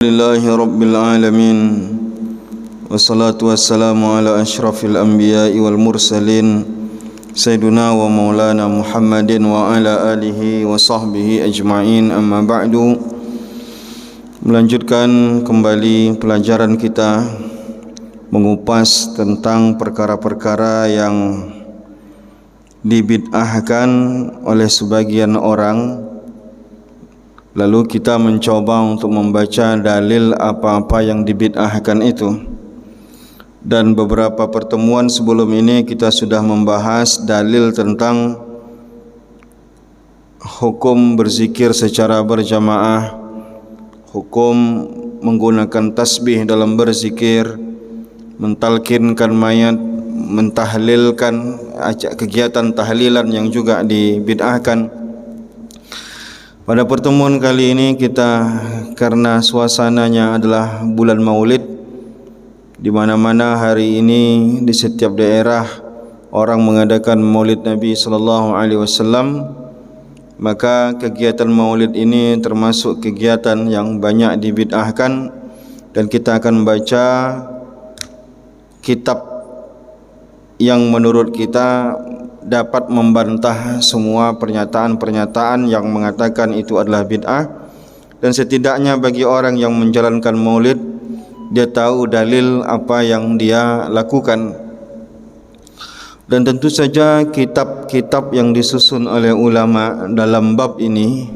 Alhamdulillahi Rabbil Alamin. Wassalatu wassalamu ala ashrafil anbiya'i wal mursalin Sayyiduna wa maulana Muhammadin wa ala alihi wa sahbihi ajma'in, amma ba'du. Melanjutkan kembali pelajaran kita mengupas tentang perkara-perkara yang dibid'ahkan oleh sebagian orang. Lalu kita mencoba untuk membaca dalil apa-apa yang dibid'ahkan itu. Dan beberapa pertemuan sebelum ini kita sudah membahas dalil tentang hukum berzikir secara berjamaah, hukum menggunakan tasbih dalam berzikir, mentalkinkan mayat, mentahlilkan, kegiatan tahlilan yang juga dibid'ahkan. Pada pertemuan kali ini kita, karena suasananya adalah bulan Maulid, di mana-mana hari ini di setiap daerah orang mengadakan Maulid Nabi sallallahu alaihi wasallam, maka kegiatan Maulid ini termasuk kegiatan yang banyak dibid'ahkan, dan kita akan membaca kitab yang menurut kita dapat membantah semua pernyataan-pernyataan yang mengatakan itu adalah bid'ah. Dan setidaknya bagi orang yang menjalankan maulid, dia tahu dalil apa yang dia lakukan. Dan tentu saja kitab-kitab yang disusun oleh ulama dalam bab ini,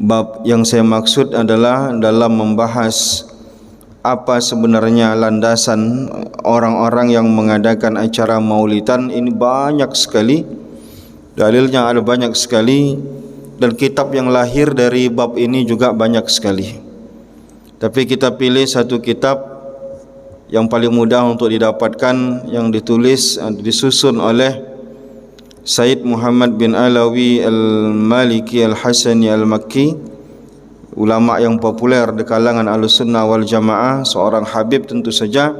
bab yang saya maksud adalah dalam membahas apa sebenarnya landasan orang-orang yang mengadakan acara maulidan ini, banyak sekali dalilnya, ada banyak sekali, dan kitab yang lahir dari bab ini juga banyak sekali. Tapi kita pilih satu kitab yang paling mudah untuk didapatkan, yang disusun oleh Said Muhammad bin Alawi Al-Maliki Al-Hasani Al-Makki, ulama yang populer di kalangan Ahlussunnah wal Jamaah, seorang habib tentu saja.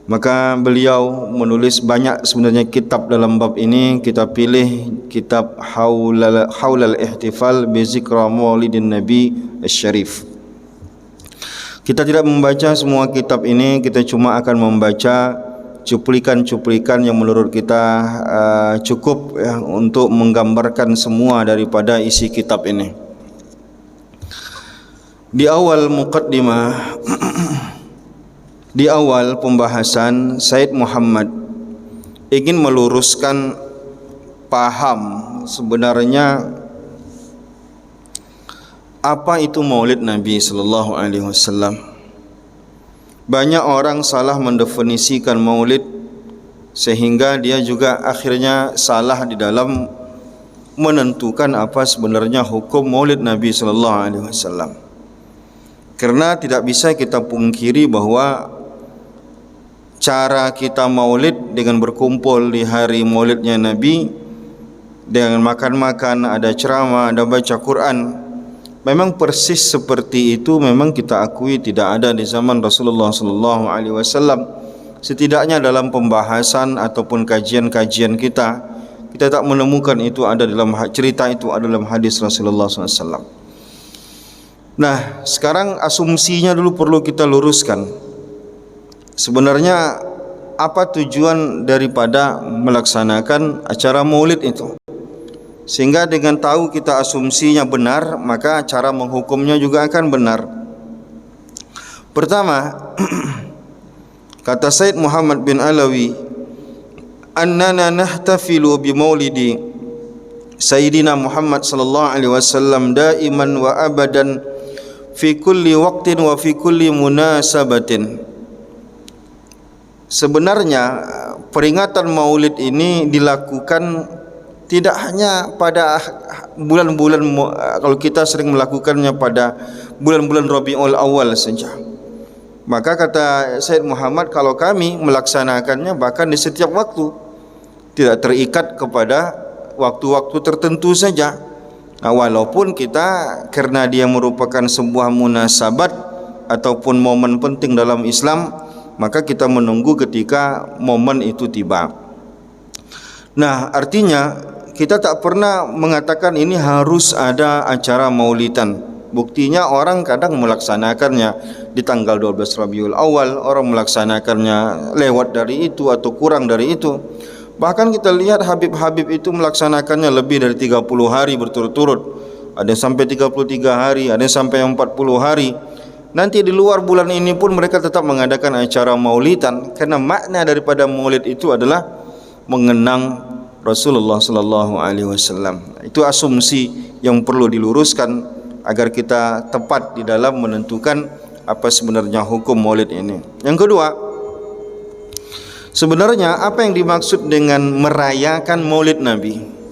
Maka beliau menulis banyak sebenarnya kitab dalam bab ini. Kita pilih kitab Haulal Ihtifal bi Zikra Maulidin Nabi Asy-Syarif. Kita tidak membaca semua kitab ini, kita cuma akan membaca cuplikan-cuplikan yang menurut kita cukup ya, untuk menggambarkan semua daripada isi kitab ini. Di awal muqaddimah, di awal pembahasan, Said Muhammad ingin meluruskan paham sebenarnya apa itu Maulid Nabi sallallahu alaihi wasallam. Banyak orang salah mendefinisikan Maulid, sehingga dia juga akhirnya salah di dalam menentukan apa sebenarnya hukum Maulid Nabi sallallahu alaihi wasallam. Karena tidak bisa kita pungkiri bahwa cara kita maulid dengan berkumpul di hari maulidnya Nabi, dengan makan-makan, ada ceramah, ada baca Quran, memang persis seperti itu memang kita akui tidak ada di zaman Rasulullah sallallahu alaihi wasallam. Setidaknya dalam pembahasan ataupun kajian-kajian kita tak menemukan itu ada dalam cerita, itu ada dalam hadis Rasulullah sallallahu alaihi wasallam. Nah, sekarang asumsinya dulu perlu kita luruskan. Sebenarnya apa tujuan daripada melaksanakan acara maulid itu? Sehingga dengan tahu kita asumsinya benar, maka cara menghukumnya juga akan benar. Pertama, kata Said Muhammad bin Alawi, annana nahtafilu bi maulidi Sayyidina Muhammad sallallahu alaihi wasallam daiman wa abadan fi kulli waqtin wa fi kulli munasabatin. Sebenarnya peringatan maulid ini dilakukan tidak hanya pada bulan-bulan, kalau kita sering melakukannya pada bulan-bulan Rabiul Awal saja. Maka kata Said Muhammad, kalau kami melaksanakannya bahkan di setiap waktu, tidak terikat kepada waktu-waktu tertentu saja. Nah, walaupun kita, karena dia merupakan sebuah munasabat ataupun momen penting dalam Islam, maka kita menunggu ketika momen itu tiba. Nah, artinya kita tak pernah mengatakan ini harus ada acara maulidan. Buktinya orang kadang melaksanakannya di tanggal 12 Rabiul Awal, orang melaksanakannya lewat dari itu atau kurang dari itu. Bahkan kita lihat Habib-habib itu melaksanakannya lebih dari 30 hari berturut-turut. Ada yang sampai 33 hari, ada yang sampai 40 hari. Nanti di luar bulan ini pun mereka tetap mengadakan acara maulidan, karena makna daripada maulid itu adalah mengenang Rasulullah sallallahu alaihi wasallam. Itu asumsi yang perlu diluruskan agar kita tepat di dalam menentukan apa sebenarnya hukum maulid ini. Yang kedua, sebenarnya apa yang dimaksud dengan merayakan maulid Nabi?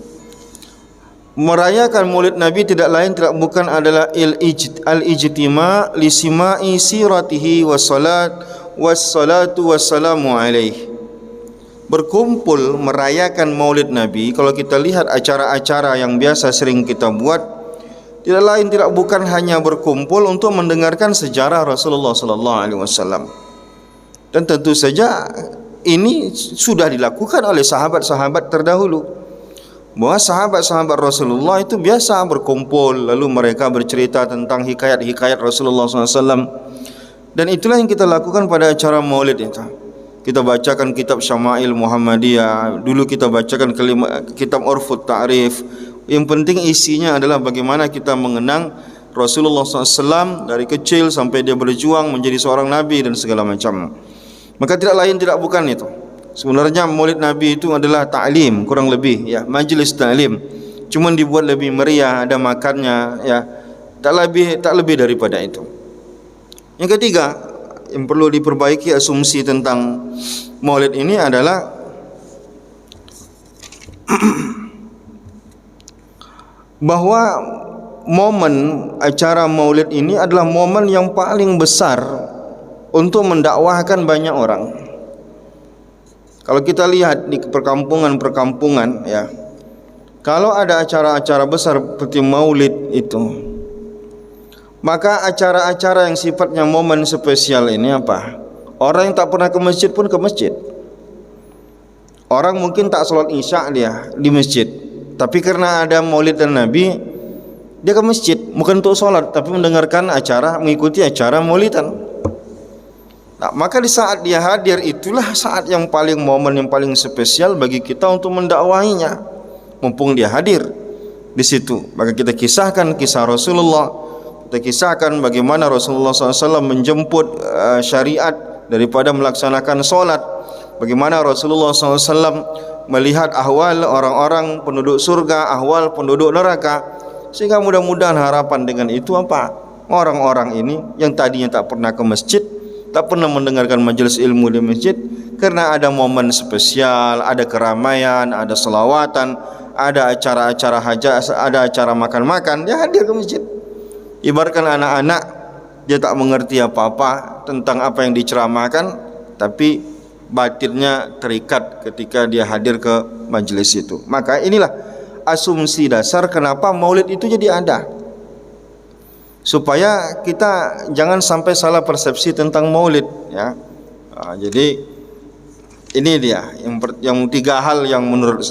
Merayakan maulid Nabi tidak lain tidak bukan adalah al-ijtima' li sima'i siratihi wassalatu wassalamu alaihi. Berkumpul merayakan maulid Nabi, kalau kita lihat acara-acara yang biasa sering kita buat, tidak lain tidak bukan hanya berkumpul untuk mendengarkan sejarah Rasulullah sallallahu alaihi wasallam. Dan tentu saja ini sudah dilakukan oleh sahabat-sahabat terdahulu. Bahwa sahabat-sahabat Rasulullah itu biasa berkumpul, lalu mereka bercerita tentang hikayat-hikayat Rasulullah SAW. Dan itulah yang kita lakukan pada acara maulid itu. Kita bacakan kitab Syama'il Muhammadiyah, dulu kita bacakan kitab Urfut Ta'rif. Yang penting isinya adalah bagaimana kita mengenang Rasulullah SAW dari kecil sampai dia berjuang menjadi seorang Nabi dan segala macam. Maka tidak lain tidak bukan itu. Sebenarnya maulid Nabi itu adalah ta'lim, kurang lebih ya, majlis ta'lim. Cuma dibuat lebih meriah, ada makannya ya. Tak lebih daripada itu. Yang ketiga, yang perlu diperbaiki asumsi tentang maulid ini adalah bahwa momen acara maulid ini adalah momen yang paling besar untuk mendakwahkan banyak orang. Kalau kita lihat di perkampungan-perkampungan ya, kalau ada acara-acara besar seperti maulid itu, maka acara-acara yang sifatnya momen spesial ini apa? Orang yang tak pernah ke masjid pun ke masjid. Orang mungkin tak sholat isya dia di masjid, tapi karena ada maulid dan Nabi, dia ke masjid bukan untuk sholat, tapi mendengarkan acara, mengikuti acara maulidan. Nah, maka di saat dia hadir itulah saat yang paling momen yang paling spesial bagi kita untuk mendakwahinya. Mumpung dia hadir di situ, maka kita kisahkan kisah Rasulullah. Kita kisahkan bagaimana Rasulullah SAW menjemput syariat daripada melaksanakan solat. Bagaimana Rasulullah SAW melihat ahwal orang-orang penduduk surga, ahwal penduduk neraka. Sehingga mudah-mudahan harapan dengan itu apa? Orang-orang ini yang tadinya tak pernah ke masjid, tak pernah mendengarkan majelis ilmu di masjid, karena ada momen spesial, ada keramaian, ada selawatan, ada acara-acara hajat, ada acara makan-makan, dia hadir ke masjid. Ibaratkan anak-anak, dia tak mengerti apa-apa tentang apa yang diceramahkan, tapi batinnya terikat ketika dia hadir ke majelis itu. Maka inilah asumsi dasar kenapa maulid itu jadi ada, supaya kita jangan sampai salah persepsi tentang maulid ya. Jadi ini dia yang tiga hal yang menurut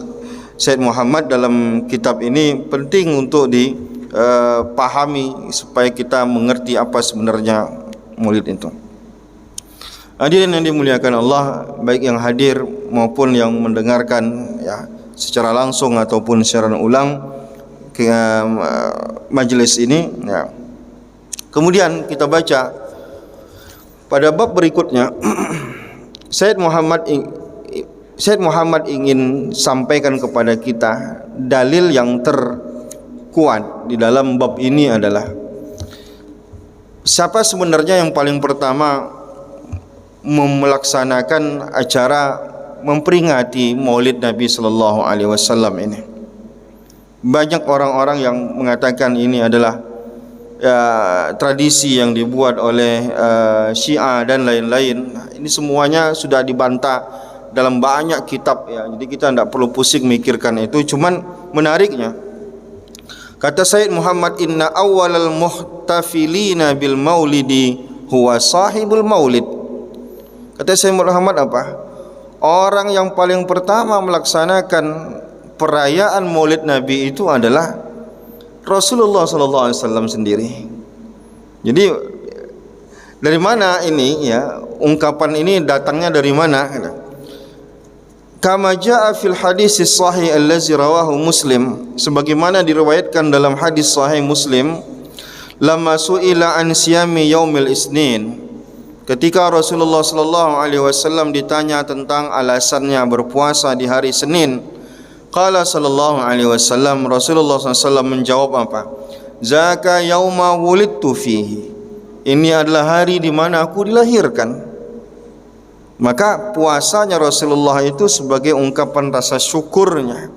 Syed Muhammad dalam kitab ini penting untuk dipahami supaya kita mengerti apa sebenarnya maulid itu. Hadirin yang dimuliakan Allah, baik yang hadir maupun yang mendengarkan ya secara langsung ataupun siaran ulang ke majelis ini ya. Kemudian kita baca pada bab berikutnya, Syed Muhammad ingin sampaikan kepada kita dalil yang terkuat di dalam bab ini adalah siapa sebenarnya yang paling pertama melaksanakan acara memperingati Maulid Nabi sallallahu alaihi wasallam ini. Banyak orang-orang yang mengatakan ini adalah ya, tradisi yang dibuat oleh Syiah dan lain-lain. Ini semuanya sudah dibantah dalam banyak kitab ya. Jadi kita tidak perlu pusing mikirkan itu. Cuman menariknya, kata Sayyid Muhammad, inna awwalal muhtafilina bil maulidi huwa sahibul maulid. Kata Sayyid Muhammad apa? Orang yang paling pertama melaksanakan perayaan Maulid Nabi itu adalah Rasulullah sallallahu alaihi wasallam sendiri. Jadi dari mana ini ya, ungkapan ini datangnya dari mana? Kama jaa fil hadis sahih allazi rawahu Muslim, sebagaimana diriwayatkan dalam hadis sahih Muslim, lamma su'ila an siyami yaumil isnin, ketika Rasulullah sallallahu alaihi wasallam ditanya tentang alasannya berpuasa di hari Senin, qala sallallahu alaihi wasallam, Rasulullah sallallahu alaihi wasallam menjawab apa? Zaka yauma wulidtu fihi, ini adalah hari di mana aku dilahirkan. Maka puasanya Rasulullah itu sebagai ungkapan rasa syukurnya.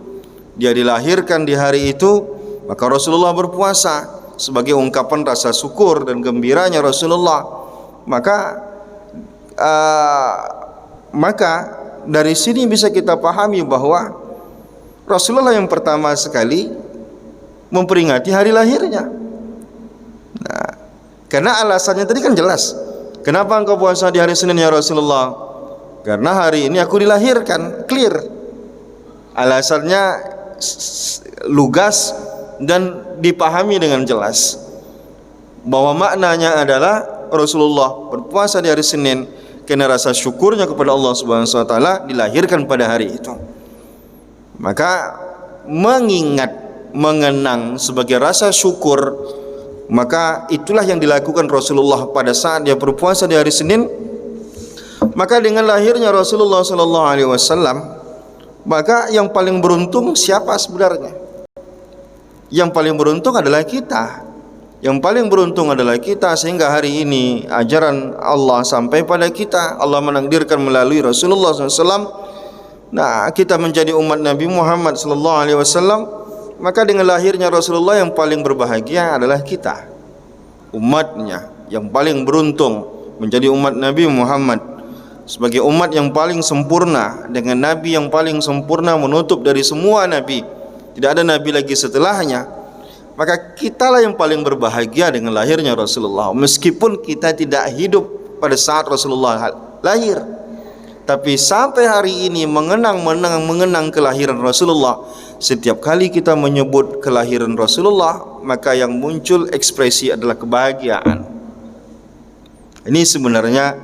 Dia dilahirkan di hari itu, maka Rasulullah berpuasa sebagai ungkapan rasa syukur dan gembiranya Rasulullah. Maka dari sini bisa kita pahami bahwa Rasulullah yang pertama sekali memperingati hari lahirnya. Nah, karena alasannya tadi kan jelas. Kenapa engkau puasa di hari Senin ya Rasulullah? Karena hari ini aku dilahirkan, clear. Alasannya lugas dan dipahami dengan jelas. Bahwa maknanya adalah Rasulullah berpuasa di hari Senin karena rasa syukurnya kepada Allah Subhanahu wa taala dilahirkan pada hari itu. Maka mengingat, mengenang sebagai rasa syukur, maka itulah yang dilakukan Rasulullah pada saat dia berpuasa di hari Senin. Maka dengan lahirnya Rasulullah sallallahu alaihi wasallam, maka yang paling beruntung siapa sebenarnya? Yang paling beruntung adalah kita. Yang paling beruntung adalah kita, sehingga hari ini ajaran Allah sampai pada kita. Allah menakdirkan melalui Rasulullah SAW. Nah, kita menjadi umat Nabi Muhammad sallallahu alaihi wasallam. Maka dengan lahirnya Rasulullah yang paling berbahagia adalah kita, umatnya yang paling beruntung menjadi umat Nabi Muhammad sebagai umat yang paling sempurna, dengan Nabi yang paling sempurna menutup dari semua Nabi, tidak ada Nabi lagi setelahnya. Maka kitalah yang paling berbahagia dengan lahirnya Rasulullah, meskipun kita tidak hidup pada saat Rasulullah lahir. Tapi sampai hari ini mengenang kelahiran Rasulullah. Setiap kali kita menyebut kelahiran Rasulullah, maka yang muncul ekspresi adalah kebahagiaan. Ini sebenarnya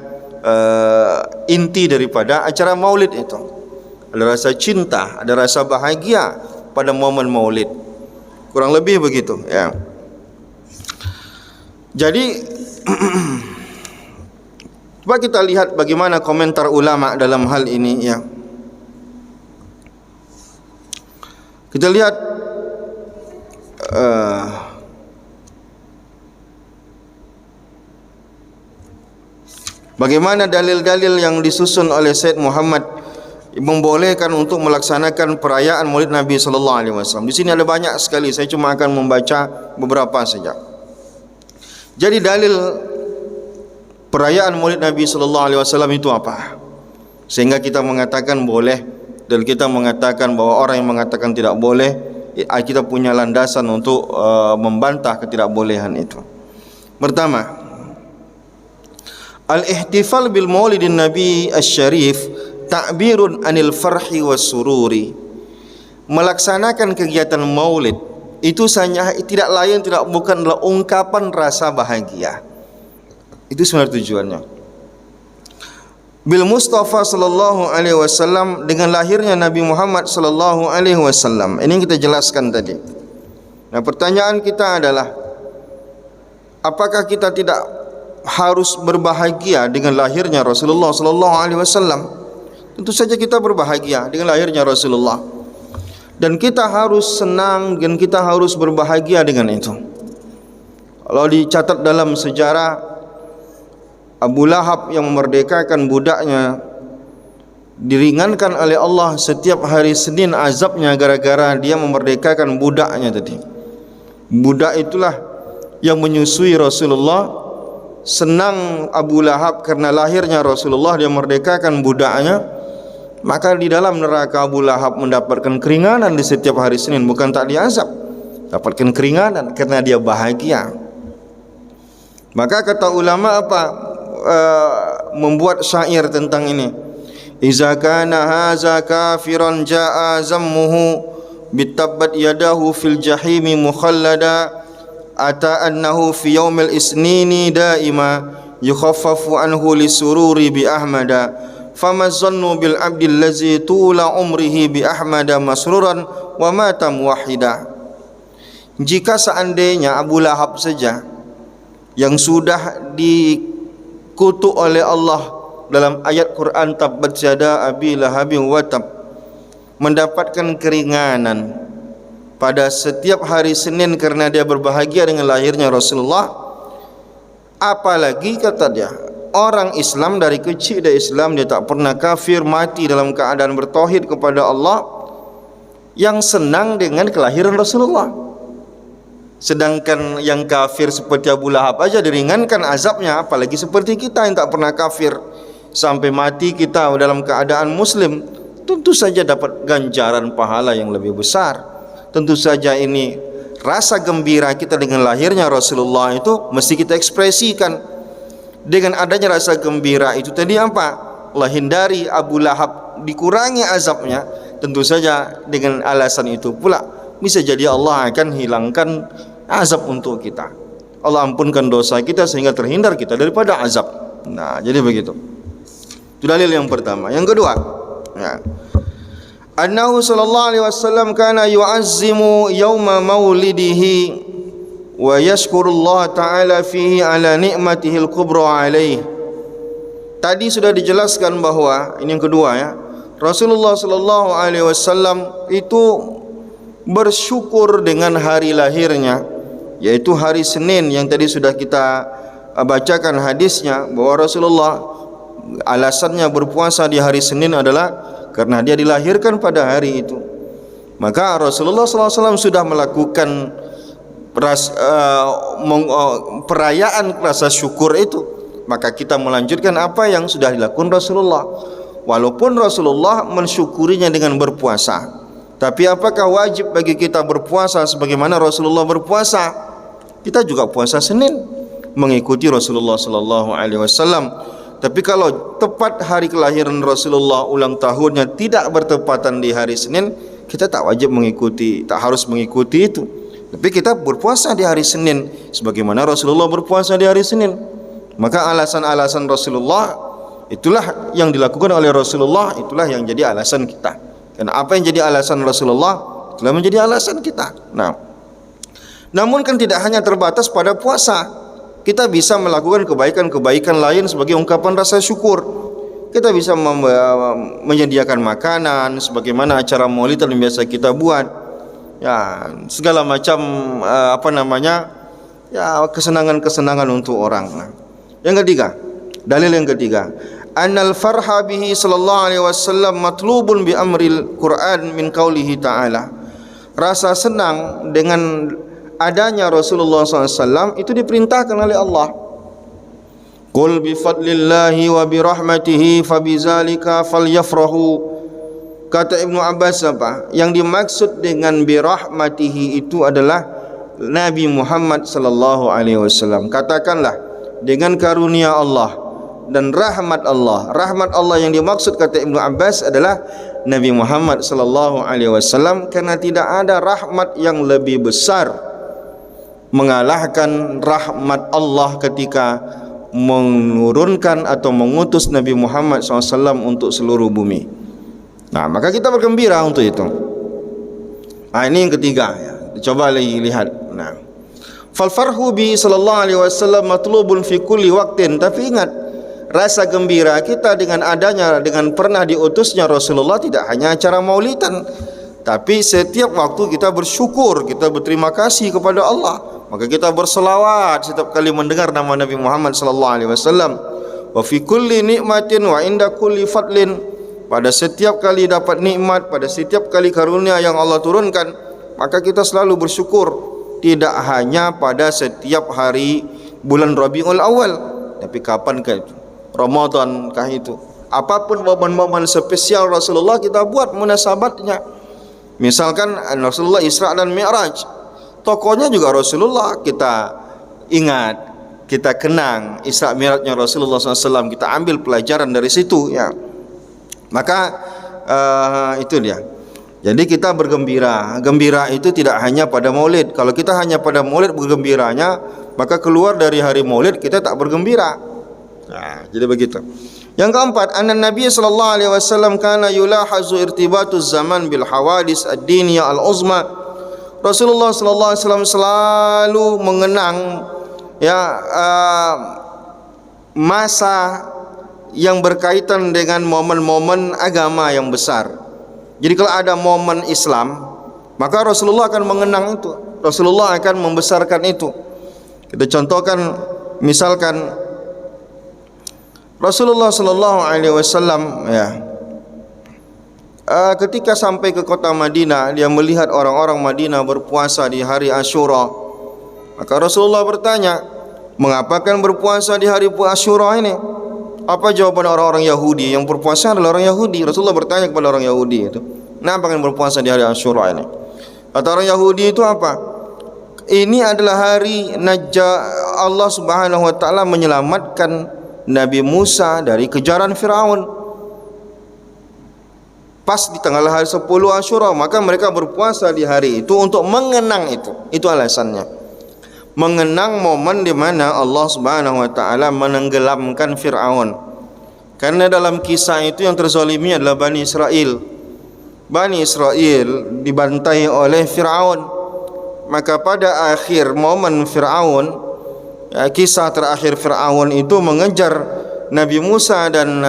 inti daripada acara maulid itu. Ada rasa cinta, ada rasa bahagia pada momen maulid. Kurang lebih begitu ya. Jadi coba kita lihat bagaimana komentar ulama dalam hal ini ya. Kita lihat bagaimana dalil-dalil yang disusun oleh Syed Muhammad membolehkan untuk melaksanakan perayaan Maulid Nabi sallallahu alaihi wasallam. Di sini ada banyak sekali, saya cuma akan membaca beberapa saja. Jadi dalil perayaan Maulid Nabi sallallahu alaihi wasallam itu apa? Sehingga kita mengatakan boleh, dan kita mengatakan bahwa orang yang mengatakan tidak boleh, kita punya landasan untuk membantah ketidakbolehan itu. Pertama, al-ihtifal bil maulidin nabi asy-syarif ta'birun anil farhi was sururi. Melaksanakan kegiatan maulid itu tidak lain tidak bukan adalah ungkapan rasa bahagia. Itu sebenarnya tujuannya. Bil Mustafa sallallahu alaihi wasallam, dengan lahirnya Nabi Muhammad sallallahu alaihi wasallam. Ini yang kita jelaskan tadi. Nah, pertanyaan kita adalah, apakah kita tidak harus berbahagia dengan lahirnya Rasulullah sallallahu alaihi wasallam? Tentu saja kita berbahagia dengan lahirnya Rasulullah, dan kita harus senang dan kita harus berbahagia dengan itu. Kalau dicatat dalam sejarah, Abu Lahab yang memerdekakan budaknya diringankan oleh Allah setiap hari Senin azabnya gara-gara dia memerdekakan budaknya tadi. Budak itulah yang menyusui Rasulullah. Senang Abu Lahab karena lahirnya Rasulullah, dia merdekakan budaknya. Maka di dalam neraka Abu Lahab mendapatkan keringanan di setiap hari Senin, bukan tak diazab, dapatkan keringanan karena dia bahagia. Maka kata ulama apa? Membuat syair tentang ini. Iza kana haza kafiran jaa zammuhu bitabbat yadahu fil jahimi mukhallada ata annahu fi yaumil isnini daima yukhaffafu anhu lisururi bi ahmada fama zannu bil abdil ladzi tula umrihi bi ahmada masruran wa mata muwahhida. Jika seandainya Abu Lahab saja yang sudah dikutuk oleh Allah dalam ayat Quran tabbat yada abi lahabin wa tab mendapatkan keringanan pada setiap hari Senin karena dia berbahagia dengan lahirnya Rasulullah, apalagi kata dia orang Islam dari kecil dia Islam, dia tak pernah kafir, mati dalam keadaan bertauhid kepada Allah, yang senang dengan kelahiran Rasulullah. Sedangkan yang kafir seperti Abu Lahab aja diringankan azabnya, apalagi seperti kita yang tak pernah kafir sampai mati kita dalam keadaan muslim, tentu saja dapat ganjaran pahala yang lebih besar. Tentu saja ini rasa gembira kita dengan lahirnya Rasulullah itu mesti kita ekspresikan. Dengan adanya rasa gembira itu tadi apa? Allah hindari Abu Lahab, dikurangi azabnya. Tentu saja dengan alasan itu pula bisa jadi Allah akan hilangkan azab untuk kita. Allah ampunkan dosa kita sehingga terhindar kita daripada azab. Nah, jadi begitu. Itu dalil yang pertama. Yang kedua, ya, annahu sallallahu alaihi wasallam kana yu'azzimu yauma maulidihi wa yashkurullah ta'ala fihi ala ni'matihi al-kubra alaihi. Tadi sudah dijelaskan bahwa ini yang kedua ya, Rasulullah sallallahu alaihi wasallam itu bersyukur dengan hari lahirnya, yaitu hari Senin yang tadi sudah kita bacakan hadisnya, bahwa Rasulullah alasannya berpuasa di hari Senin adalah karena dia dilahirkan pada hari itu. Maka Rasulullah SAW sudah melakukan perayaan rasa syukur itu, maka kita melanjutkan apa yang sudah dilakukan Rasulullah. Walaupun Rasulullah mensyukurinya dengan berpuasa, tapi apakah wajib bagi kita berpuasa sebagaimana Rasulullah berpuasa? Kita juga puasa Senin mengikuti Rasulullah SAW. Tapi kalau tepat hari kelahiran Rasulullah, ulang tahunnya tidak bertepatan di hari Senin, kita tak wajib mengikuti, tak harus mengikuti itu. Tapi kita berpuasa di hari Senin sebagaimana Rasulullah berpuasa di hari Senin. Maka alasan-alasan Rasulullah itulah yang dilakukan oleh Rasulullah, itulah yang jadi alasan kita. Dan apa yang jadi alasan Rasulullah, itulah menjadi alasan kita. Nah, namun kan tidak hanya terbatas pada puasa. Kita bisa melakukan kebaikan-kebaikan lain sebagai ungkapan rasa syukur. Kita bisa menyediakan makanan sebagaimana acara maulid yang biasa kita buat. Ya, segala macam kesenangan-kesenangan untuk orang. Nah, yang ketiga, dalil yang ketiga, annal farha bihi sallallahu alaihi wasallam matlubun bi amril Quran min qaulihi ta'ala. Rasa senang dengan adanya Rasulullah SAW itu diperintahkan oleh Allah. Qul bi fadlillahi wa bi rahmatihi fabizalika falyafrahu. Kata Ibnu Abbas apa? Yang dimaksud dengan bi rahmatihi itu adalah Nabi Muhammad sallallahu alaihi wasallam. Katakanlah dengan karunia Allah dan rahmat Allah. Rahmat Allah yang dimaksud kata Ibnu Abbas adalah Nabi Muhammad sallallahu alaihi wasallam, karena tidak ada rahmat yang lebih besar mengalahkan rahmat Allah ketika menurunkan atau mengutus Nabi Muhammad SAW untuk seluruh bumi. Nah, maka kita bergembira untuk itu. Nah, ini yang ketiga ya. Coba lagi lihat. Nah, fal farhu bi sallallahu alaihi wasallam matlubun fi kulli waqtin. Tapi ingat, rasa gembira kita dengan adanya, dengan pernah diutusnya Rasulullah tidak hanya acara maulidan, tapi setiap waktu kita bersyukur, kita berterima kasih kepada Allah. Maka kita berselawat setiap kali mendengar nama Nabi Muhammad sallallahu alaihi wasallam. Wa fi kulli nikmatin wa inda kulli fadlin. Pada setiap kali dapat nikmat, pada setiap kali karunia yang Allah turunkan, maka kita selalu bersyukur. Tidak hanya pada setiap hari bulan Rabiul Awal, tapi kapankah itu? Ramadan kah itu? Apapun momen-momen spesial Rasulullah kita buat munasabatnya. Misalkan Rasulullah Isra dan Mi'raj, tokohnya juga Rasulullah, kita ingat, kita kenang Isra Mi'rajnya Rasulullah SAW, kita ambil pelajaran dari situ ya. Maka itu dia. Jadi kita bergembira. Gembira itu tidak hanya pada Maulid. Kalau kita hanya pada Maulid bergembiranya, maka keluar dari hari Maulid kita tak bergembira. Nah, jadi begitu. Yang keempat, anna Nabi sallallahu alaihi wasallam kana yulahazu irtibatu zaman bil hawadis ad-diniyah al-uzma. Rasulullah sallallahu alaihi wasallam selalu mengenang masa yang berkaitan dengan momen-momen agama yang besar. Jadi kalau ada momen Islam, maka Rasulullah akan mengenang itu. Rasulullah akan membesarkan itu. Kita contohkan, misalkan Rasulullah sallallahu alaihi wasallam ketika sampai ke kota Madinah, dia melihat orang-orang Madinah berpuasa di hari Asyura. Maka Rasulullah bertanya, mengapa kalian berpuasa di hari Asyura ini? Apa jawaban orang-orang Yahudi? Yang berpuasa adalah orang Yahudi. Rasulullah bertanya kepada orang Yahudi itu, kenapa kalian berpuasa di hari Asyura ini? Kata orang Yahudi itu apa? Ini adalah hari Allah Subhanahu wa taala menyelamatkan Nabi Musa dari kejaran Firaun. Pas di tanggal hari 10 Asyura, maka mereka berpuasa di hari itu untuk mengenang itu. Itu alasannya. Mengenang momen di mana Allah Subhanahu wa taala menenggelamkan Firaun. Karena dalam kisah itu yang terzalimi adalah Bani Israel. Bani Israel dibantai oleh Firaun. Maka pada akhir momen Firaun, kisah terakhir Firaun itu mengejar Nabi Musa dan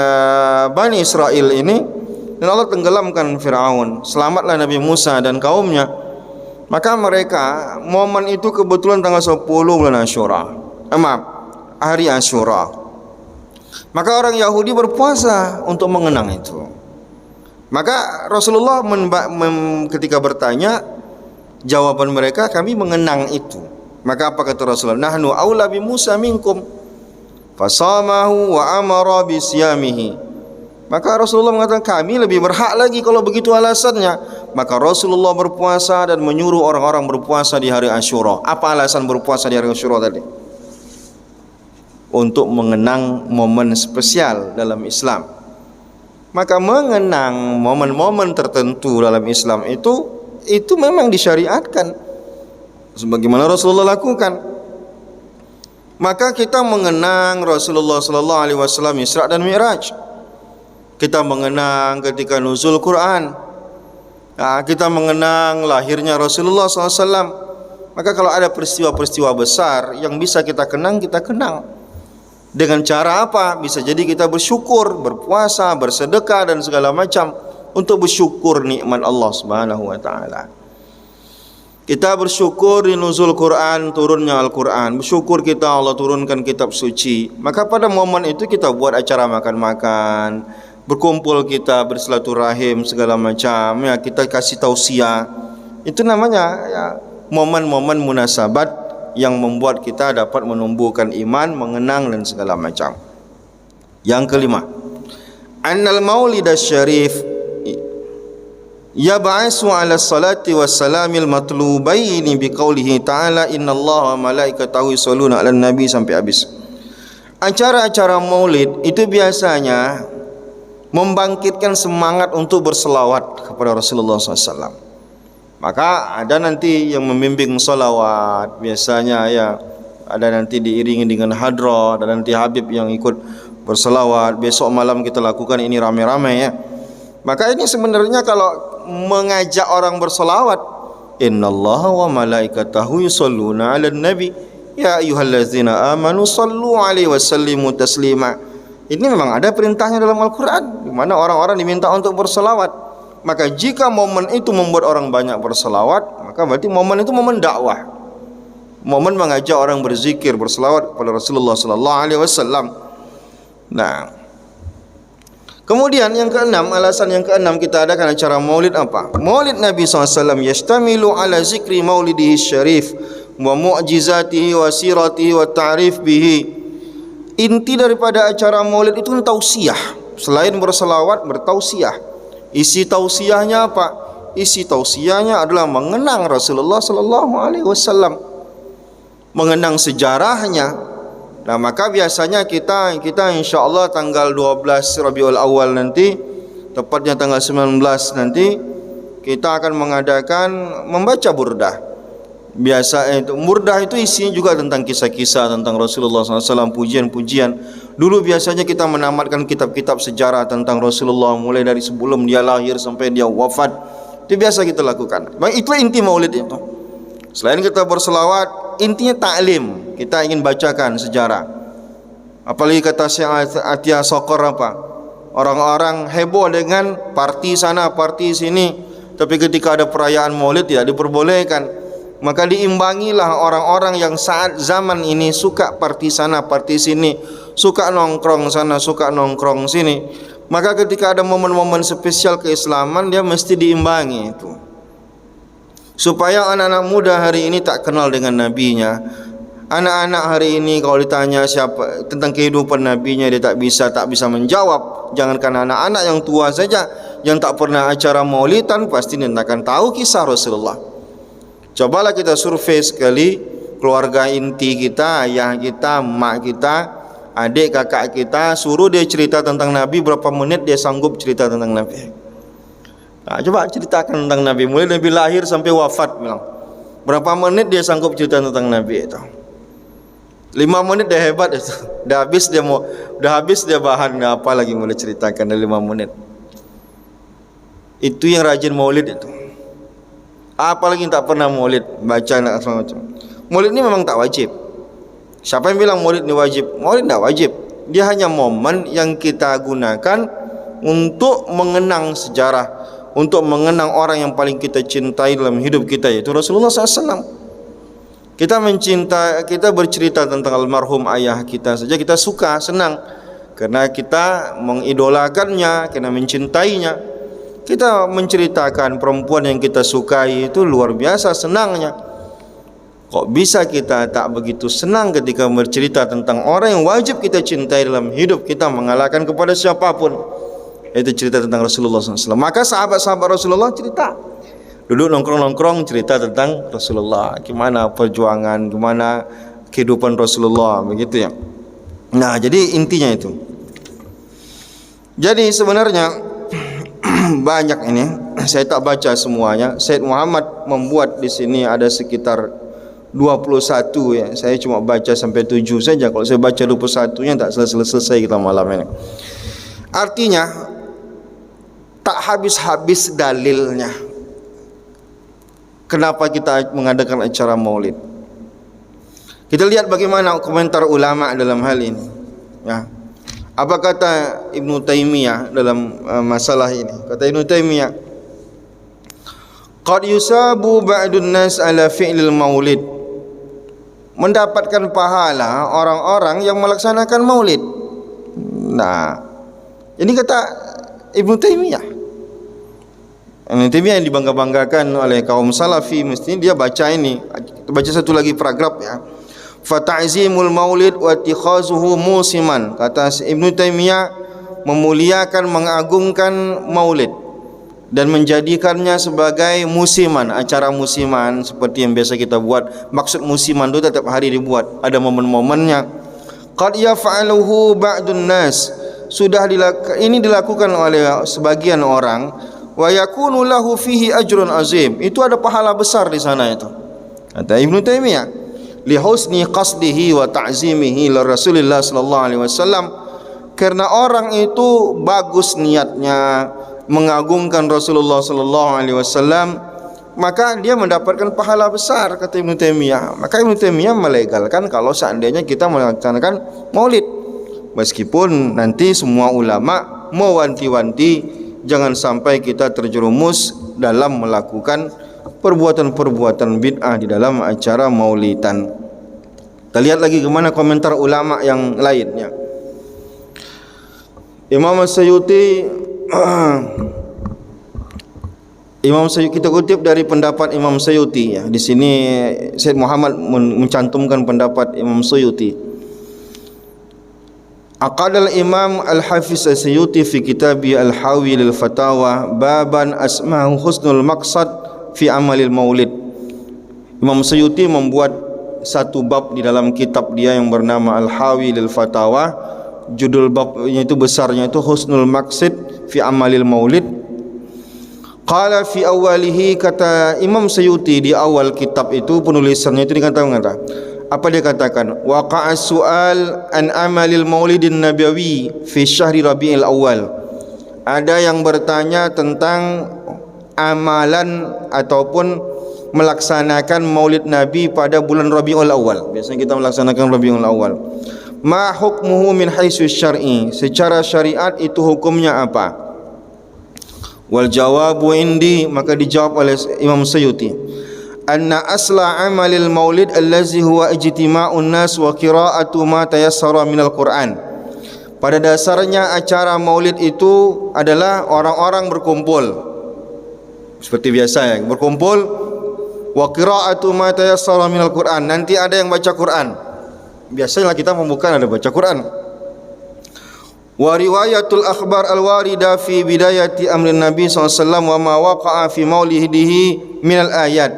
Bani Israel ini, dan Allah tenggelamkan Firaun. Selamatlah Nabi Musa dan kaumnya. Maka mereka, momen itu kebetulan tanggal 10 bulan Asyura, hari Asyura. Maka orang Yahudi berpuasa untuk mengenang itu. Maka Rasulullah ketika bertanya, jawaban mereka, kami mengenang itu. Maka apa kata Rasulullah? Nahnu aula bi Musa minkum fasamahu wa amara bi siyamihi. Maka Rasulullah mengatakan, kami lebih berhak lagi kalau begitu alasannya. Maka Rasulullah berpuasa dan menyuruh orang-orang berpuasa di hari Asyura. Apa alasan berpuasa di hari Asyura tadi? Untuk mengenang momen spesial dalam Islam. Maka mengenang momen-momen tertentu dalam Islam itu memang disyariatkan sebagaimana Rasulullah lakukan. Maka kita mengenang Rasulullah sallallahu alaihi wasallam Isra dan Mi'raj. Kita mengenang ketika nuzul Quran. Kita mengenang lahirnya Rasulullah SAW. Maka kalau ada peristiwa-peristiwa besar yang bisa kita kenang, kita kenang. Dengan cara apa? Bisa jadi kita bersyukur, berpuasa, bersedekah dan segala macam untuk bersyukur nikmat Allah Subhanahu wa taala. Kita bersyukur di nuzul Quran, turunnya Al-Quran. Bersyukur kita Allah turunkan kitab suci. Maka pada momen itu kita buat acara makan-makan, berkumpul kita bersilaturahim segala macam, kita kasih tausiah. Itu namanya momen-momen munasabat yang membuat kita dapat menumbuhkan iman, mengenang dan segala macam. Yang kelima, annal maulid asy-syarif yab'asu 'ala salati wassalamil matlubaini biqaulihi ta'ala innallaha wa malaikatahu yusholluna 'alan nabi sampai habis. Acara-acara maulid itu biasanya membangkitkan semangat untuk berselawat kepada Rasulullah SAW. Maka ada nanti yang membimbing salawat, biasanya ada nanti diiringi dengan hadrat, ada nanti Habib yang ikut berselawat. Besok malam kita lakukan ini ramai-ramai Maka ini sebenarnya kalau mengajak orang berselawat, innallaha wa malaikatahu yusholluna 'alan nabi ya ayyuhallazina amanu shallu 'alaihi wasallimu taslima. Ini memang ada perintahnya dalam Al-Quran, di mana orang-orang diminta untuk berselawat. Maka jika momen itu membuat orang banyak berselawat, maka berarti momen itu momen dakwah, momen mengajak orang berzikir, berselawat kepada Rasulullah sallallahu alaihi wasallam. Nah, kemudian yang keenam, alasan yang keenam kita adakan acara maulid apa? Maulid Nabi SAW yashtamilu ala zikri maulidihi syarif wa mu'jizatihi wa siratihi wa ta'rif bihi. Inti daripada acara maulid itu tausiah. Selain berselawat, bertausiah. Isi tausiahnya apa? Isi tausiahnya adalah mengenang Rasulullah sallallahu alaihi wasallam, mengenang sejarahnya. Nah, maka biasanya kita insyaallah tanggal 12 Rabiul Awal nanti, tepatnya tanggal 19 nanti, kita akan mengadakan membaca burdah. Biasa itu burdah itu isinya juga tentang kisah-kisah tentang Rasulullah SAW, pujian-pujian. Dulu biasanya kita menamatkan kitab-kitab sejarah tentang Rasulullah mulai dari sebelum dia lahir sampai dia wafat. Itu biasa kita lakukan. Itu inti maulid itu. Selain kita berselawat, intinya taklim. Kita ingin bacakan sejarah. Apalagi kata Syekh Atiyah Sokor apa? Orang-orang heboh dengan parti sana, parti sini. Tapi ketika ada perayaan maulid tidak diperbolehkan. Maka diimbangilah orang-orang yang saat zaman ini suka parti sana, parti sini, suka nongkrong sana, suka nongkrong sini. Maka ketika ada momen-momen spesial keislaman, dia mesti diimbangi itu. Supaya anak-anak muda hari ini tak kenal dengan nabinya. Anak-anak hari ini kalau ditanya siapa tentang kehidupan nabinya, dia tak bisa menjawab. Jangankan anak-anak yang tua saja, yang tak pernah acara maulidan pasti tidak akan tahu kisah Rasulullah. Cobalah kita survei sekali keluarga inti kita, ayah kita, mak kita, adik kakak kita, suruh dia cerita tentang Nabi, berapa menit dia sanggup cerita tentang Nabi. Nah, coba ceritakan tentang Nabi mulai Nabi lahir sampai wafat, bilang berapa menit dia sanggup cerita tentang Nabi itu. 5 menit dia hebat itu. Dah habis dia bahan, apa lagi boleh ceritakan dari 5 menit. Itu yang rajin maulid itu. Apalagi yang tak pernah maulid, baca nak macam. Maulid ni memang tak wajib. Siapa yang bilang maulid ni wajib? Maulid tak wajib. Dia hanya momen yang kita gunakan untuk mengenang sejarah, untuk mengenang orang yang paling kita cintai dalam hidup kita, yaitu Rasulullah SAW. Kita mencinta, kita bercerita tentang almarhum ayah kita saja kita suka, senang, karena kita mengidolakannya, karena mencintainya. Kita menceritakan perempuan yang kita sukai, itu luar biasa senangnya. Kok bisa kita tak begitu senang ketika bercerita tentang orang yang wajib kita cintai dalam hidup kita, mengalahkan kepada siapapun? Itu cerita tentang Rasulullah SAW. Maka sahabat-sahabat Rasulullah cerita, duduk nongkrong-nongkrong cerita tentang Rasulullah, gimana perjuangan, gimana kehidupan Rasulullah, begitu ya. Nah, jadi intinya itu. Jadi sebenarnya banyak ini, saya tak baca semuanya. Syed Muhammad membuat di sini ada sekitar 21 ya. Saya cuma baca sampai 7 saja. Kalau saya baca 21-nya tak selesai kita malam ini. Artinya tak habis-habis dalilnya. Kenapa kita mengadakan acara maulid? Kita lihat bagaimana komentar ulama dalam hal ini. Ya. Apa kata Ibnu Taimiyah dalam masalah ini? Kata Ibnu Taimiyah, qad yusabu ba'dun nas ala fi'lil maulid. Mendapatkan pahala orang-orang yang melaksanakan maulid. Nah, ini kata Ibnu Taimiyah. Ibnu Taimiyah yang dibangga-banggakan oleh kaum salafi, mesti dia baca ini. Baca satu lagi paragraf ya. Fata'zimul maulid wa ittikhazuhu musiman. Kata Ibnu Taimiyah, memuliakan, mengagungkan maulid dan menjadikannya sebagai musiman, acara musiman seperti yang biasa kita buat. Maksud musiman itu setiap hari dibuat, ada momen-momennya. Qad yaf'aluhu ba'dun nas. Ini dilakukan oleh sebagian orang, wa yakunu lahu fihi ajrun azim. Itu ada pahala besar di sana itu. Kata Ibnu Taimiyah, li husni qasdihi wa ta'zimihi li Rasulillah sallallahu alaihi wasallam, karena orang itu bagus niatnya mengagungkan Rasulullah sallallahu alaihi wasallam, maka dia mendapatkan pahala besar, kata Ibnu Taimiyah. Maka Ibnu Taimiyah melegalkan kalau seandainya kita melaksanakan maulid, meskipun nanti semua ulama mewanti-wanti jangan sampai kita terjerumus dalam melakukan perbuatan-perbuatan bid'ah di dalam acara maulidan. Kita lihat lagi kemana komentar ulama yang lainnya. Imam As-Suyuti, kita kutip dari pendapat Imam Suyuti ya. Di sini Syed Muhammad mencantumkan pendapat Imam Suyuti. Aqadal Imam Al-Hafiz As-Suyuti fi kitabi Al-Hawi lil Fatawa baban asma'u husnul maqsad fi amalil maulid. Imam Suyuti membuat satu bab di dalam kitab dia yang bernama Al-Hawi lil Fatawa. Judul babnya itu besarnya itu Husnul Maqsid fi amalil maulid. Qala fi awwalihi, kata Imam Suyuti di awal kitab itu, penulisannya itu dikatakan apa dia katakan, waqa'a su'al an amalil maulidin nabawi fi syahri Rabiul Awal. Ada yang bertanya tentang amalan ataupun melaksanakan maulid Nabi pada bulan Rabiul Awal. Biasanya kita melaksanakan Rabiul Awal. Ma hukmuhu min haitsu syar'i, secara syariat itu hukumnya apa? Wal jawabu indi, maka dijawab oleh Imam Suyuti, anna asla amalil maulid allazi huwa ijtima'un nas wa qira'atu ma tayassara minal Qur'an. Pada dasarnya acara maulid itu adalah orang-orang berkumpul seperti biasa ya, berkumpul, wa qira'atu ma tayassara minal Qur'an, nanti ada yang baca Quran. Biasanya kita membuka ada baca Quran. Wa riwayatul akhbar al-warida fi bidayati amrin Nabi SAW wa ma waqa'a fi maulidihi minal ayat.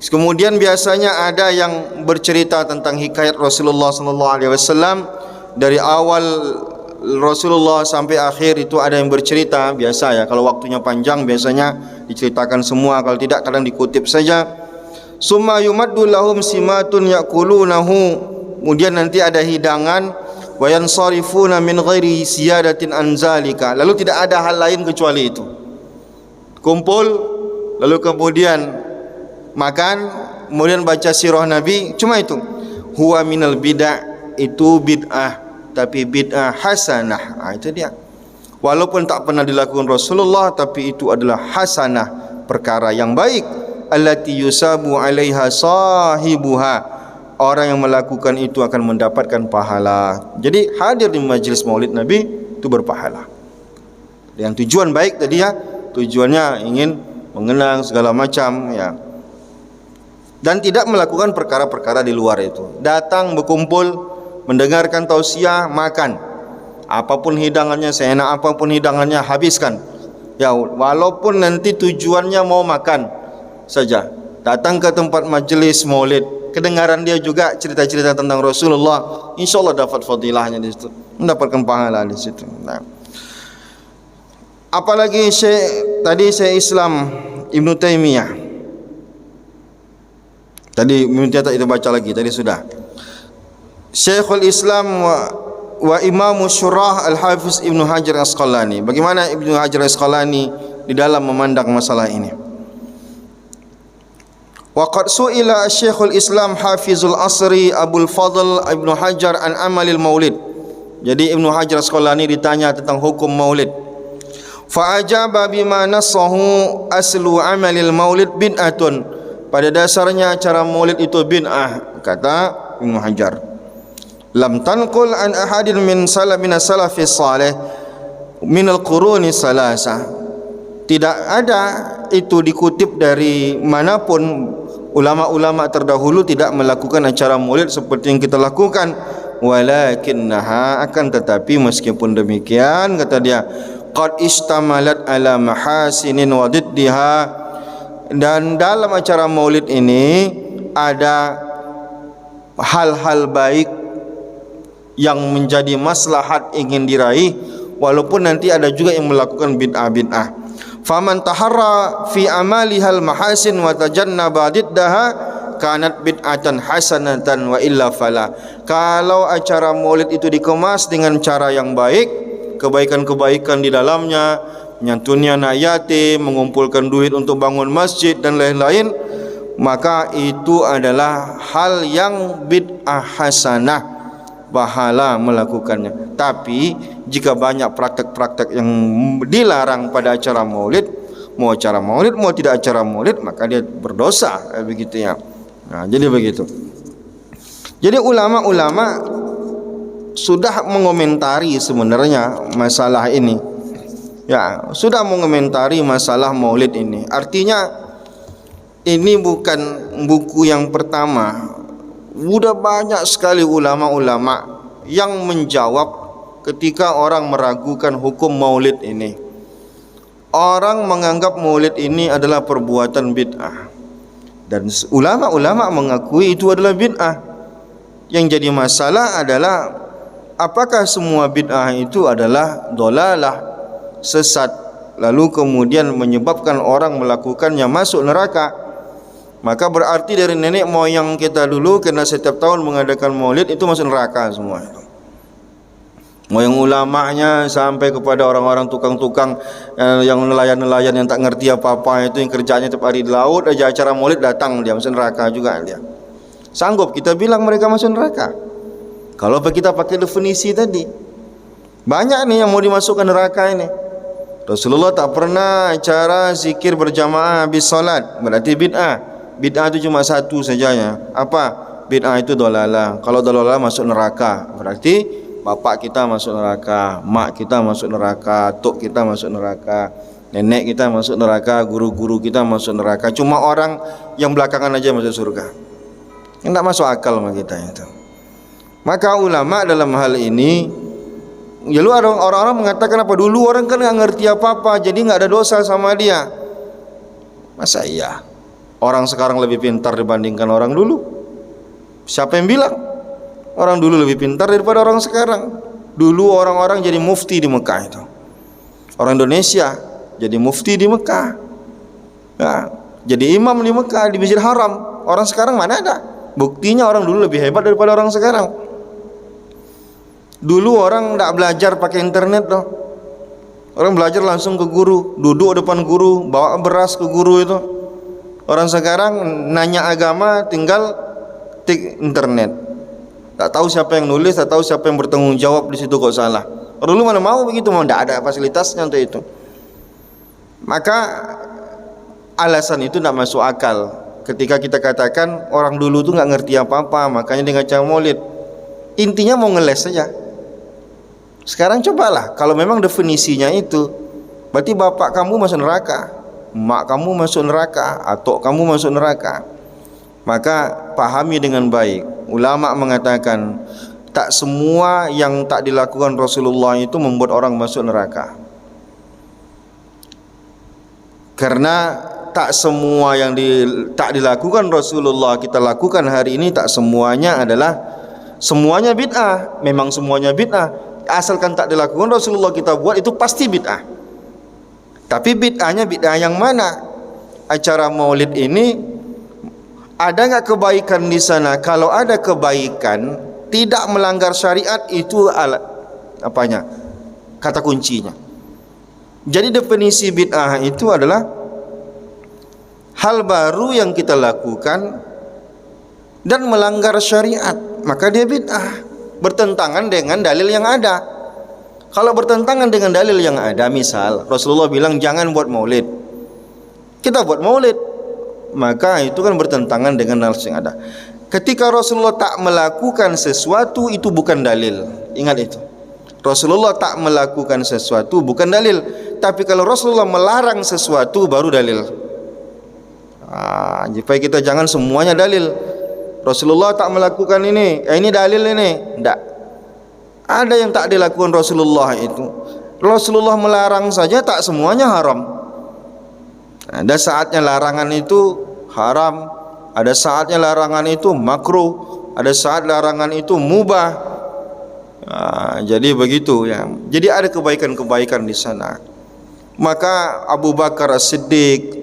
Kemudian biasanya ada yang bercerita tentang hikayat Rasulullah SAW dari awal Rasulullah sampai akhir, itu ada yang bercerita. Biasa ya, kalau waktunya panjang biasanya diceritakan semua, kalau tidak kadang dikutip saja. Summa yumaddu lahum simatun yaqulunahu, kemudian nanti ada hidangan, wa yansarifuna min ghairi siyadatin an zalika, lalu tidak ada hal lain kecuali itu. Kumpul lalu kemudian makan, kemudian baca sirah Nabi, cuma itu. Huwa minal bid'ah, itu bid'ah, tapi bid'ah hasanah. Itu dia. Walaupun tak pernah dilakukan Rasulullah, tapi itu adalah hasanah, perkara yang baik. Allati yusabu 'alaiha sahibuha, orang yang melakukan itu akan mendapatkan pahala. Jadi hadir di majlis maulid Nabi itu berpahala. Yang tujuan baik tadi ya, tujuannya ingin mengenang segala macam ya. Dan tidak melakukan perkara-perkara di luar itu. Datang berkumpul, mendengarkan tausiah, makan. Apapun hidangannya, seenak apapun hidangannya, habiskan. Ya, walaupun nanti tujuannya mau makan saja. Datang ke tempat majlis maulid, kedengaran dia juga cerita-cerita tentang Rasulullah, insyaallah dapat fadilahnya di situ, mendapatkan pahala di situ. Nah, apalagi Syekh Islam Ibnu Taimiyah. Tadi minta tak kita baca lagi, tadi sudah. Syekhul Islam wa Imamu Syurah Al-Hafiz Ibnu Hajar Asqalani. Bagaimana Ibnu Hajar Asqalani di dalam memandang masalah ini? Waqad su'ila Syekhul Islam Hafizul Asri Abul Fadl Ibnu Hajar an amalil maulid. Jadi Ibnu Hajar Asqalani ditanya tentang hukum maulid. Fa ajaba bima nassahu aslu amalil maulid bid'atun. Pada dasarnya acara maulid itu bid'ah, kata Ibnu Hajar. Lam tanqul an ahadin min salafis salih min al-quruni salasah. Tidak ada itu dikutip dari manapun ulama-ulama terdahulu tidak melakukan acara maulid seperti yang kita lakukan. Walakinnaha, akan tetapi meskipun demikian, kata dia, qad istamalat ala mahasinin wa diddiha, dan dalam acara maulid ini ada hal-hal baik yang menjadi maslahat ingin diraih, walaupun nanti ada juga yang melakukan bid'ah-bid'ah. Faman taharra fi amalihal mahasin wa tajannaba diddaha kanat bid'atan hasanatan wa illa fala. Kalau acara maulid itu dikemas dengan cara yang baik, kebaikan-kebaikan di dalamnya, nyantunnya anak yatim, mengumpulkan duit untuk bangun masjid dan lain-lain, maka itu adalah hal yang bid'ah hasanah, pahala melakukannya. Tapi jika banyak praktek-praktek yang dilarang pada acara maulid, mau acara maulid mau tidak acara maulid, maka dia berdosa, begitu ya. Nah, jadi begitu. Jadi ulama-ulama sudah mengomentari sebenarnya masalah ini. Ya, sudah mengomentari masalah maulid ini. Artinya ini bukan buku yang pertama. Sudah banyak sekali ulama-ulama yang menjawab ketika orang meragukan hukum maulid ini. Orang menganggap maulid ini adalah perbuatan bid'ah, dan ulama-ulama mengakui itu adalah bid'ah. Yang jadi masalah adalah apakah semua bid'ah itu adalah dolalah, sesat, lalu kemudian menyebabkan orang melakukannya masuk neraka, maka berarti dari nenek moyang kita dulu kena setiap tahun mengadakan maulid itu masuk neraka semua. Moyang ulamanya sampai kepada orang-orang tukang-tukang yang nelayan-nelayan yang tak ngerti apa-apa itu, yang kerjanya tiap hari di laut aja acara maulid datang dia masuk neraka juga dia. Sanggup kita bilang mereka masuk neraka? Kalau kita pakai definisi tadi, banyak nih yang mau dimasukkan neraka ini. Rasulullah tak pernah acara zikir berjamaah habis solat, berarti bid'ah. Bid'ah itu cuma satu sajanya. Apa? Bid'ah itu dolalah. Kalau dolalah masuk neraka, berarti bapak kita masuk neraka, mak kita masuk neraka, tok kita masuk neraka, nenek kita masuk neraka, guru-guru kita masuk neraka. Cuma orang yang belakangan aja masuk surga. Tidak masuk akal sama kita itu. Maka ulama dalam hal ini, ya lu orang-orang mengatakan apa? Dulu orang kan nggak ngerti apa-apa, jadi nggak ada dosa sama dia. Masa iya? Orang sekarang lebih pintar dibandingkan orang dulu? Siapa yang bilang? Orang dulu lebih pintar daripada orang sekarang. Dulu orang-orang jadi mufti di Mekah itu. Orang Indonesia jadi mufti di Mekah, ya, jadi imam di Mekah, di Masjidil Haram. Orang sekarang mana ada? Buktinya orang dulu lebih hebat daripada orang sekarang. Dulu orang tidak belajar pakai internet loh. Orang belajar langsung ke guru, duduk depan guru, bawa beras ke guru itu. Orang sekarang nanya agama tinggal tik internet. Tak tahu siapa yang nulis, tak tahu siapa yang bertanggung jawab di situ kok salah. Dulu mana mau begitu, mau tidak ada fasilitasnya untuk itu. Maka alasan itu tidak masuk akal. Ketika kita katakan orang dulu itu nggak ngerti apa-apa, makanya dia ngajak maulid. Intinya mau ngeles saja. Sekarang cobalah, kalau memang definisinya itu, berarti bapak kamu masuk neraka, mak kamu masuk neraka, atuk kamu masuk neraka. Maka pahami dengan baik. Ulama mengatakan tak semua yang tak dilakukan Rasulullah itu membuat orang masuk neraka. Karena tak semua yang tak dilakukan Rasulullah kita lakukan hari ini, tak semuanya adalah semuanya bid'ah. Memang semuanya bid'ah. Asalkan tak dilakukan Rasulullah kita buat, itu pasti bid'ah. Tapi bid'ahnya bid'ah yang mana? Acara maulid ini ada nggak kebaikan di sana? Kalau ada kebaikan, tidak melanggar syariat, itu apanya? Kata kuncinya. Jadi definisi bid'ah itu adalah hal baru yang kita lakukan dan melanggar syariat, maka dia bid'ah, bertentangan dengan dalil yang ada. Kalau bertentangan dengan dalil yang ada, misal Rasulullah bilang jangan buat maulid, kita buat maulid, maka itu kan bertentangan dengan nas yang ada. Ketika Rasulullah tak melakukan sesuatu, itu bukan dalil. Ingat itu, Rasulullah tak melakukan sesuatu bukan dalil. Tapi kalau Rasulullah melarang sesuatu, baru dalil. Supaya kita jangan semuanya dalil. Rasulullah tak melakukan ini, ini dalil ini. Tidak. Ada yang tak dilakukan Rasulullah itu. Rasulullah melarang saja, tak semuanya haram. Ada saatnya larangan itu haram, ada saatnya larangan itu makruh, ada saat larangan itu mubah. Jadi begitu ya. Jadi ada kebaikan-kebaikan di sana. Maka Abu Bakar As-Siddiq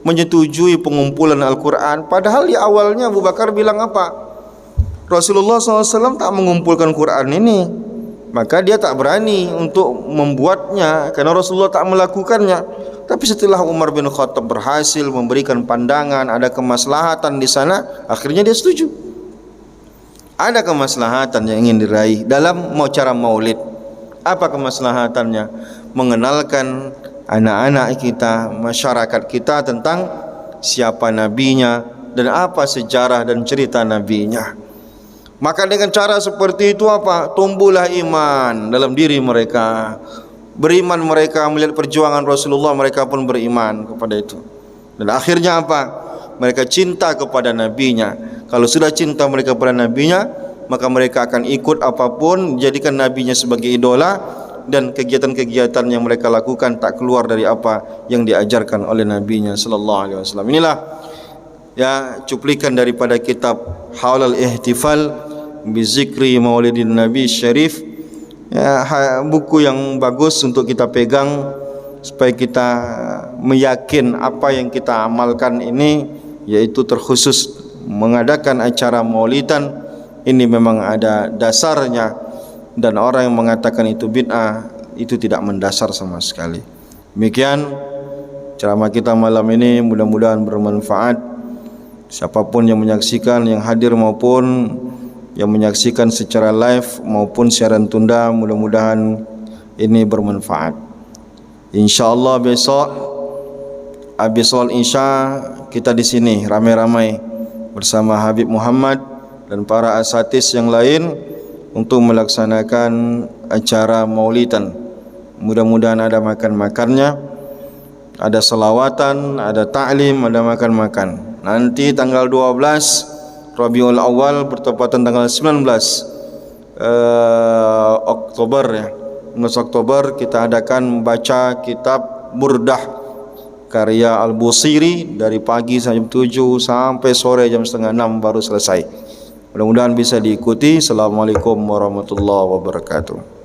menyetujui pengumpulan Al-Quran. Padahal di awalnya Abu Bakar bilang apa? Rasulullah SAW tak mengumpulkan Quran ini, maka dia tak berani untuk membuatnya karena Rasulullah tak melakukannya. Tapi setelah Umar bin Khattab berhasil memberikan pandangan, ada kemaslahatan di sana, akhirnya dia setuju. Ada kemaslahatan yang ingin diraih dalam cara maulid. Apa kemaslahatannya? Mengenalkan anak-anak kita, masyarakat kita tentang siapa nabinya dan apa sejarah dan cerita nabinya. Maka dengan cara seperti itu apa? Tumbuhlah iman dalam diri mereka. Beriman mereka melihat perjuangan Rasulullah, mereka pun beriman kepada itu. Dan akhirnya apa? Mereka cinta kepada nabinya. Kalau sudah cinta mereka kepada nabinya, maka mereka akan ikut apapun, jadikan nabinya sebagai idola, dan kegiatan-kegiatan yang mereka lakukan tak keluar dari apa yang diajarkan oleh nabinya sallallahu alaihi wasallam. Inilah ya cuplikan daripada kitab Haulal Ihtifal bi Zikri Maulidin Nabi Syarif. Ya, buku yang bagus untuk kita pegang supaya kita meyakin apa yang kita amalkan ini, yaitu terkhusus mengadakan acara maulidan ini memang ada dasarnya, dan orang yang mengatakan itu bid'ah itu tidak mendasar sama sekali. Demikian ceramah kita malam ini, mudah-mudahan bermanfaat. Siapapun yang menyaksikan, yang hadir maupun yang menyaksikan secara live maupun siaran tunda, mudah-mudahan ini bermanfaat. InsyaAllah besok habis sholat Isya kita di sini ramai-ramai bersama Habib Muhammad dan para asatis yang lain untuk melaksanakan acara maulidan. Mudah-mudahan ada makan-makannya, ada selawatan, ada ta'lim, ada makan-makan. Nanti tanggal 12 Rabiul Awal bertepatan tanggal 19 Oktober ya. 19 Oktober kita adakan baca kitab Burdah karya Al-Busiri dari pagi jam 7 sampai sore jam setengah 6 baru selesai. Mudah-mudahan bisa diikuti. Assalamualaikum warahmatullahi wabarakatuh.